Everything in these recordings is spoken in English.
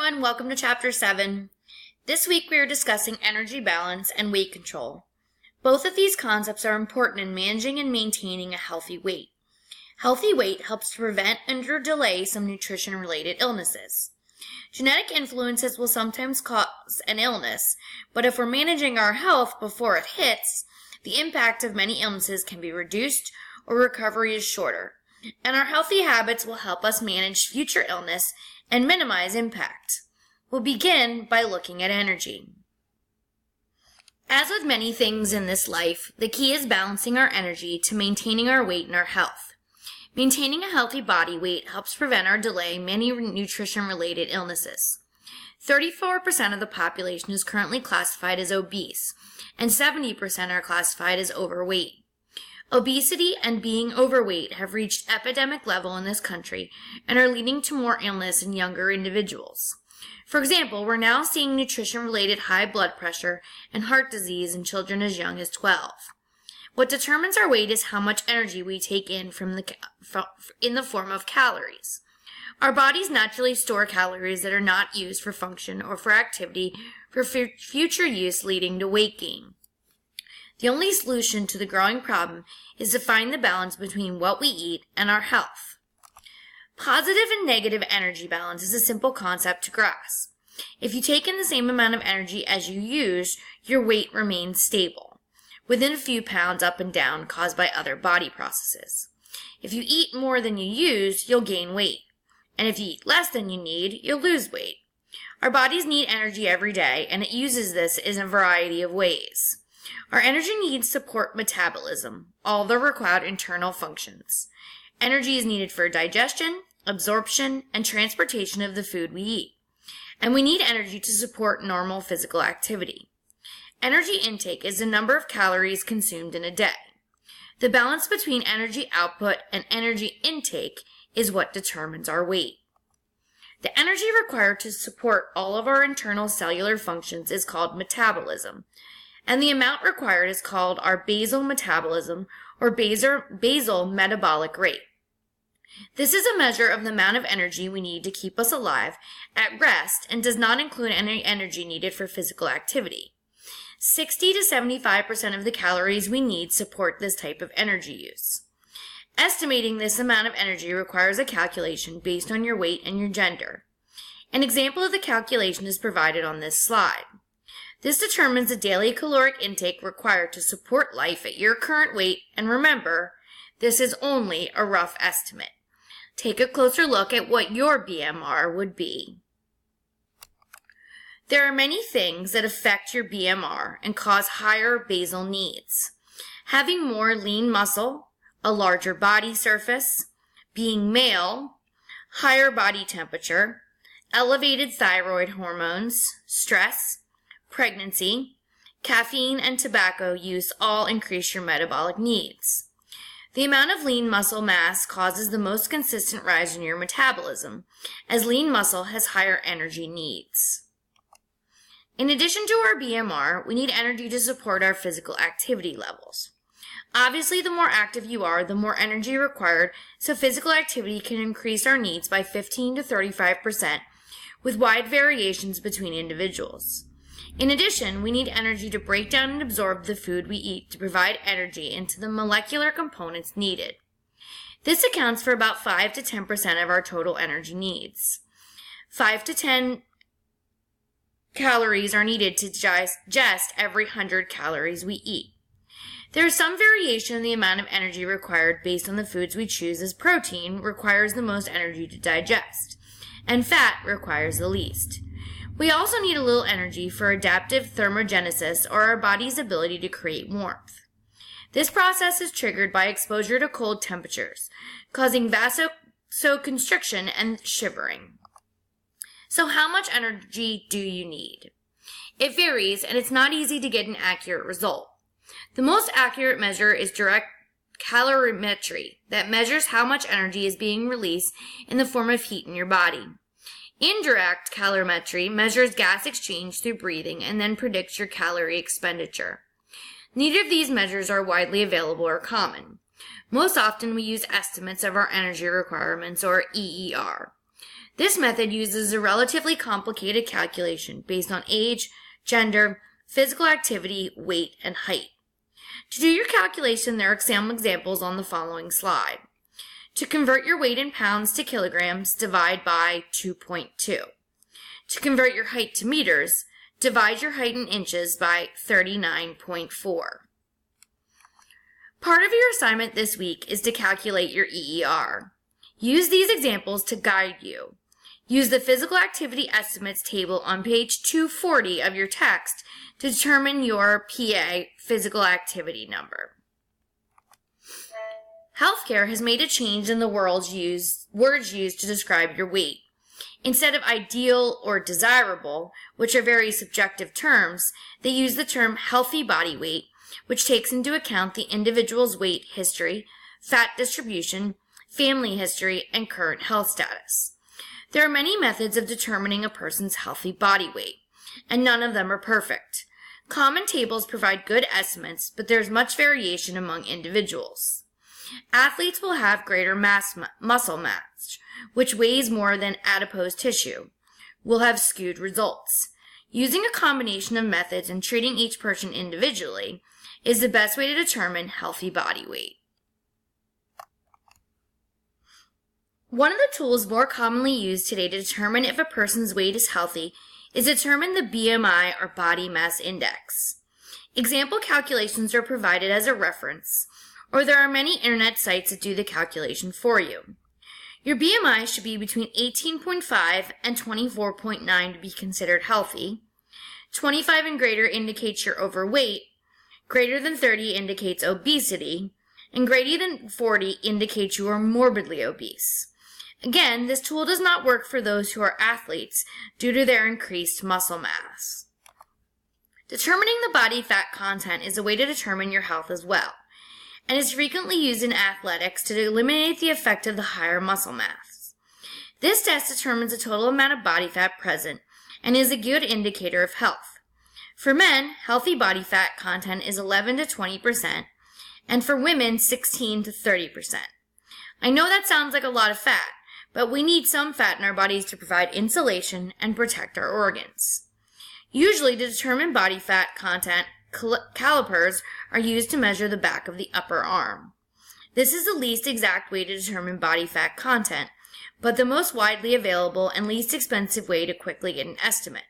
everyone, welcome to Chapter 7. This week we are discussing energy balance and weight control. Both of these concepts are important in managing and maintaining a healthy weight. Healthy weight helps to prevent and/or delay some nutrition-related illnesses. Genetic influences will sometimes cause an illness, but if we're managing our health before it hits, the impact of many illnesses can be reduced or recovery is shorter, and our healthy habits will help us manage future illness and minimize impact. We'll begin by looking at energy. As with many things in this life, the key is balancing our energy to maintaining our weight and our health. Maintaining a healthy body weight helps prevent or delay many nutrition-related illnesses. 34% of the population is currently classified as obese, and 70% are classified as overweight. Obesity and being overweight have reached epidemic level in this country and are leading to more illness in younger individuals. For example, we're now seeing nutrition-related high blood pressure and heart disease in children as young as 12. What determines our weight is how much energy we take in in the form of calories. Our bodies naturally store calories that are not used for function or for activity for future use, leading to weight gain. The only solution to the growing problem is to find the balance between what we eat and our health. Positive and negative energy balance is a simple concept to grasp. If you take in the same amount of energy as you use, your weight remains stable, within a few pounds up and down caused by other body processes. If you eat more than you use, you'll gain weight, and if you eat less than you need, you'll lose weight. Our bodies need energy every day, and it uses this in a variety of ways. Our energy needs support metabolism, all the required internal functions. Energy is needed for digestion, absorption, and transportation of the food we eat. And we need energy to support normal physical activity. Energy intake is the number of calories consumed in a day. The balance between energy output and energy intake is what determines our weight. The energy required to support all of our internal cellular functions is called metabolism, and the amount required is called our basal metabolism or basal metabolic rate. This is a measure of the amount of energy we need to keep us alive at rest and does not include any energy needed for physical activity. 60 to 75% of the calories we need support this type of energy use. Estimating this amount of energy requires a calculation based on your weight and your gender. An example of the calculation is provided on this slide. This determines the daily caloric intake required to support life at your current weight, and remember, this is only a rough estimate. Take a closer look at what your BMR would be. There are many things that affect your BMR and cause higher basal needs. Having more lean muscle, a larger body surface, being male, higher body temperature, elevated thyroid hormones, stress, pregnancy, caffeine, and tobacco use all increase your metabolic needs. The amount of lean muscle mass causes the most consistent rise in your metabolism, as lean muscle has higher energy needs. In addition to our BMR, we need energy to support our physical activity levels. Obviously, the more active you are, the more energy required, so physical activity can increase our needs by 15 to 35%, with wide variations between individuals. In addition, we need energy to break down and absorb the food we eat to provide energy into the molecular components needed. This accounts for about 5 to 10% of our total energy needs. 5 to 10 calories are needed to digest every 100 calories we eat. There is some variation in the amount of energy required based on the foods we choose, as protein requires the most energy to digest, and fat requires the least. We also need a little energy for adaptive thermogenesis, or our body's ability to create warmth. This process is triggered by exposure to cold temperatures, causing vasoconstriction and shivering. So how much energy do you need? It varies, and it's not easy to get an accurate result. The most accurate measure is direct calorimetry, that measures how much energy is being released in the form of heat in your body. Indirect calorimetry measures gas exchange through breathing and then predicts your calorie expenditure. Neither of these measures are widely available or common. Most often we use estimates of our energy requirements, or EER. This method uses a relatively complicated calculation based on age, gender, physical activity, weight, and height. To do your calculation, there are some examples on the following slide. To convert your weight in pounds to kilograms, divide by 2.2. To convert your height to meters, divide your height in inches by 39.4. Part of your assignment this week is to calculate your EER. Use these examples to guide you. Use the physical activity estimates table on page 240 of your text to determine your PA physical activity number. Healthcare has made a change in the words used to describe your weight. Instead of ideal or desirable, which are very subjective terms, they use the term healthy body weight, which takes into account the individual's weight history, fat distribution, family history, and current health status. There are many methods of determining a person's healthy body weight, and none of them are perfect. Common tables provide good estimates, but there is much variation among individuals. Athletes will have greater muscle mass, which weighs more than adipose tissue, will have skewed results. Using a combination of methods and treating each person individually is the best way to determine healthy body weight. One of the tools more commonly used today to determine if a person's weight is healthy is to determine the BMI or body mass index. Example calculations are provided as a reference, or there are many internet sites that do the calculation for you. Your BMI should be between 18.5 and 24.9 to be considered healthy. 25 and greater indicates you're overweight, greater than 30 indicates obesity, and greater than 40 indicates you are morbidly obese. Again, this tool does not work for those who are athletes due to their increased muscle mass. Determining the body fat content is a way to determine your health as well, and is frequently used in athletics to eliminate the effect of the higher muscle mass. This test determines the total amount of body fat present and is a good indicator of health. For men, healthy body fat content is 11 to 20%, and for women, 16 to 30%. I know that sounds like a lot of fat, but we need some fat in our bodies to provide insulation and protect our organs. Usually, to determine body fat content, calipers are used to measure the back of the upper arm. This is the least exact way to determine body fat content, but the most widely available and least expensive way to quickly get an estimate.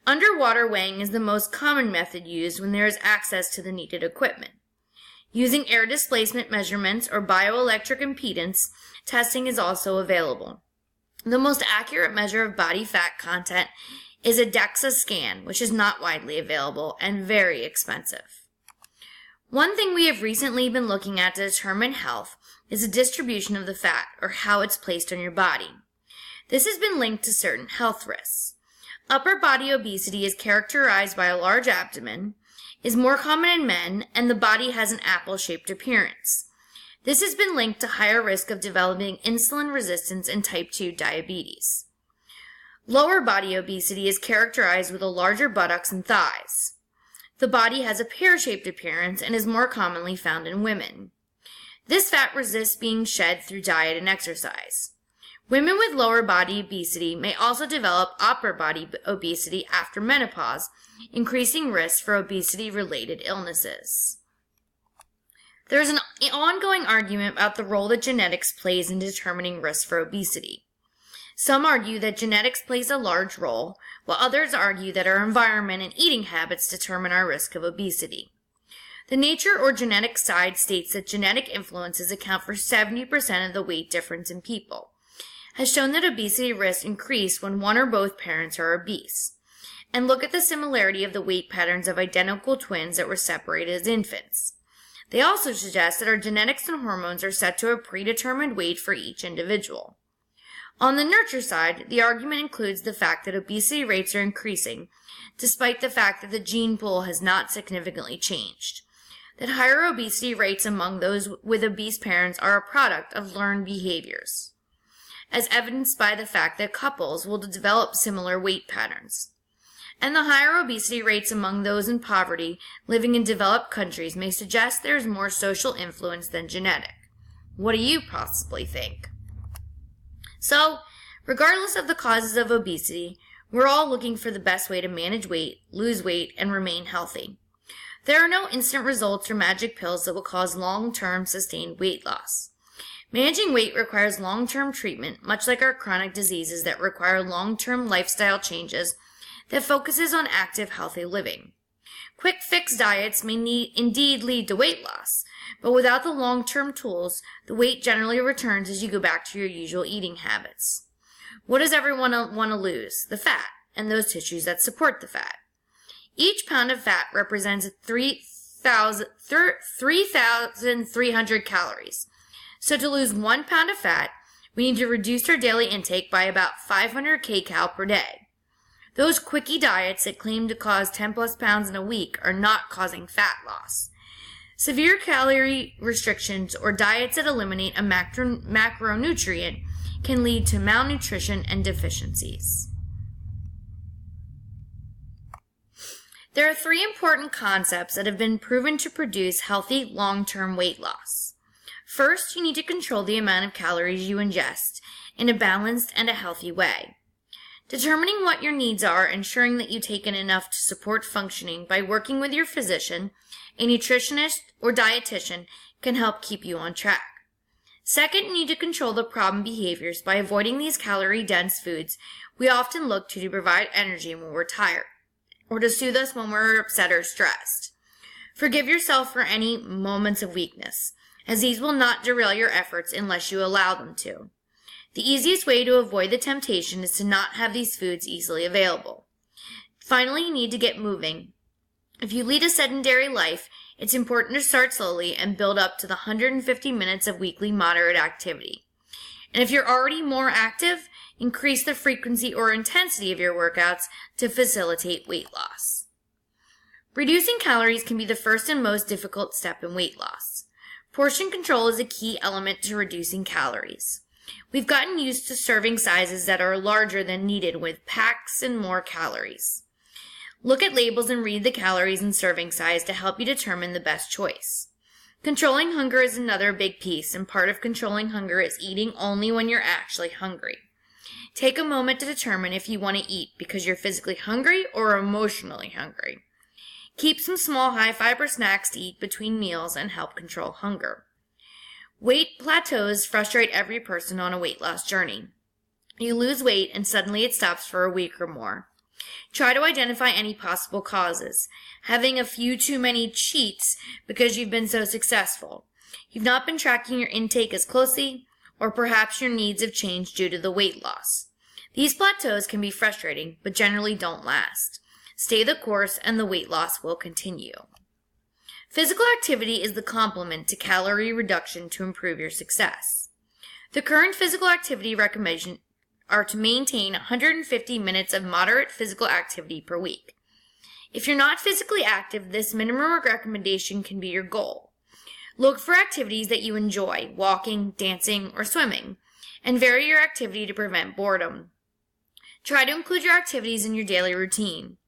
Underwater weighing is the most common method used when there is access to the needed equipment. Using air displacement measurements or bioelectric impedance testing is also available. The most accurate measure of body fat content is a DEXA scan, which is not widely available and very expensive. One thing we have recently been looking at to determine health is the distribution of the fat, or how it's placed on your body. This has been linked to certain health risks. Upper body obesity is characterized by a large abdomen, is more common in men, and the body has an apple-shaped appearance. This has been linked to higher risk of developing insulin resistance and type 2 diabetes. Lower body obesity is characterized with a larger buttocks and thighs. The body has a pear-shaped appearance and is more commonly found in women. This fat resists being shed through diet and exercise. Women with lower body obesity may also develop upper body obesity after menopause, increasing risk for obesity-related illnesses. There is an ongoing argument about the role that genetics plays in determining risk for obesity. Some argue that genetics plays a large role, while others argue that our environment and eating habits determine our risk of obesity. The nature or genetic side states that genetic influences account for 70% of the weight difference in people, has shown that obesity risks increase when one or both parents are obese, and look at the similarity of the weight patterns of identical twins that were separated as infants. They also suggest that our genetics and hormones are set to a predetermined weight for each individual. On the nurture side, the argument includes the fact that obesity rates are increasing, despite the fact that the gene pool has not significantly changed. That higher obesity rates among those with obese parents are a product of learned behaviors, as evidenced by the fact that couples will develop similar weight patterns. And the higher obesity rates among those in poverty living in developed countries may suggest there is more social influence than genetic. What do you possibly think? So, Regardless of the causes of obesity, we're all looking for the best way to manage weight, lose weight, and remain healthy. There are no instant results or magic pills that will cause long-term sustained weight loss. Managing weight requires long-term treatment, much like our chronic diseases that require long-term lifestyle changes that focuses on active, healthy living. Quick fix diets may indeed lead to weight loss, but without the long-term tools, the weight generally returns as you go back to your usual eating habits. What does everyone want to lose? The fat, and those tissues that support the fat. Each pound of fat represents 3,300 calories. So to lose 1 pound of fat, we need to reduce our daily intake by about 500 kcal per day. Those quickie diets that claim to cause 10 plus pounds in a week are not causing fat loss. Severe calorie restrictions or diets that eliminate a macronutrient can lead to malnutrition and deficiencies. There are 3 important concepts that have been proven to produce healthy long-term weight loss. First, you need to control the amount of calories you ingest in a balanced and a healthy way. Determining what your needs are, ensuring that you take in enough to support functioning by working with your physician, a nutritionist, or dietitian can help keep you on track. Second, you need to control the problem behaviors by avoiding these calorie-dense foods we often look to provide energy when we're tired, or to soothe us when we're upset or stressed. Forgive yourself for any moments of weakness, as these will not derail your efforts unless you allow them to. The easiest way to avoid the temptation is to not have these foods easily available. Finally, you need to get moving. If you lead a sedentary life, it's important to start slowly and build up to the 150 minutes of weekly moderate activity. And if you're already more active, increase the frequency or intensity of your workouts to facilitate weight loss. Reducing calories can be the first and most difficult step in weight loss. Portion control is a key element to reducing calories. We've gotten used to serving sizes that are larger than needed with packs and more calories. Look at labels and read the calories and serving size to help you determine the best choice. Controlling hunger is another big piece, and part of controlling hunger is eating only when you're actually hungry. Take a moment to determine if you want to eat because you're physically hungry or emotionally hungry. Keep some small high-fiber snacks to eat between meals and help control hunger. Weight plateaus frustrate every person on a weight loss journey. You lose weight and suddenly it stops for a week or more. Try to identify any possible causes. Having a few too many cheats because you've been so successful. You've not been tracking your intake as closely, or perhaps your needs have changed due to the weight loss. These plateaus can be frustrating, but generally don't last. Stay the course and the weight loss will continue. Physical activity is the complement to calorie reduction to improve your success. The current physical activity recommendations are to maintain 150 minutes of moderate physical activity per week. If you're not physically active, this minimum recommendation can be your goal. Look for activities that you enjoy, walking, dancing, or swimming, and vary your activity to prevent boredom. Try to include your activities in your daily routine.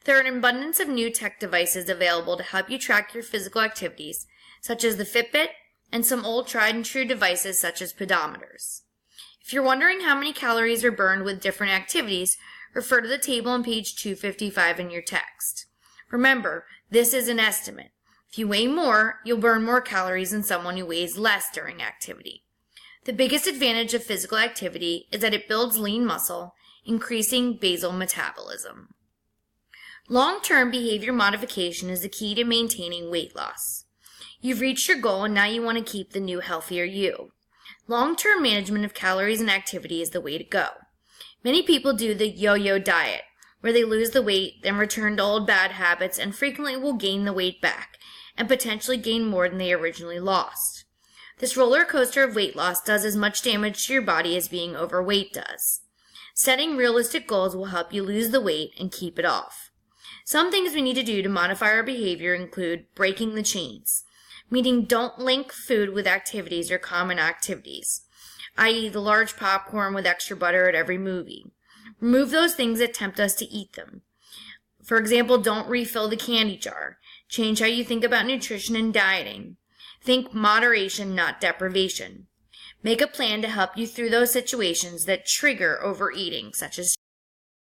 There are an abundance of new tech devices available to help you track your physical activities, such as the Fitbit and some old tried and true devices such as pedometers. If you're wondering how many calories are burned with different activities, refer to the table on page 255 in your text. Remember, this is an estimate. If you weigh more, you'll burn more calories than someone who weighs less during activity. The biggest advantage of physical activity is that it builds lean muscle, increasing basal metabolism. Long-term behavior modification is the key to maintaining weight loss. You've reached your goal and now you want to keep the new healthier you. Long-term management of calories and activity is the way to go. Many people do the yo-yo diet, where they lose the weight, then return to old bad habits, and frequently will gain the weight back, and potentially gain more than they originally lost. This roller coaster of weight loss does as much damage to your body as being overweight does. Setting realistic goals will help you lose the weight and keep it off. Some things we need to do to modify our behavior include breaking the chains, meaning don't link food with activities or common activities, i.e. the large popcorn with extra butter at every movie. Remove those things that tempt us to eat them. For example, don't refill the candy jar. Change how you think about nutrition and dieting. Think moderation, not deprivation. Make a plan to help you through those situations that trigger overeating, such as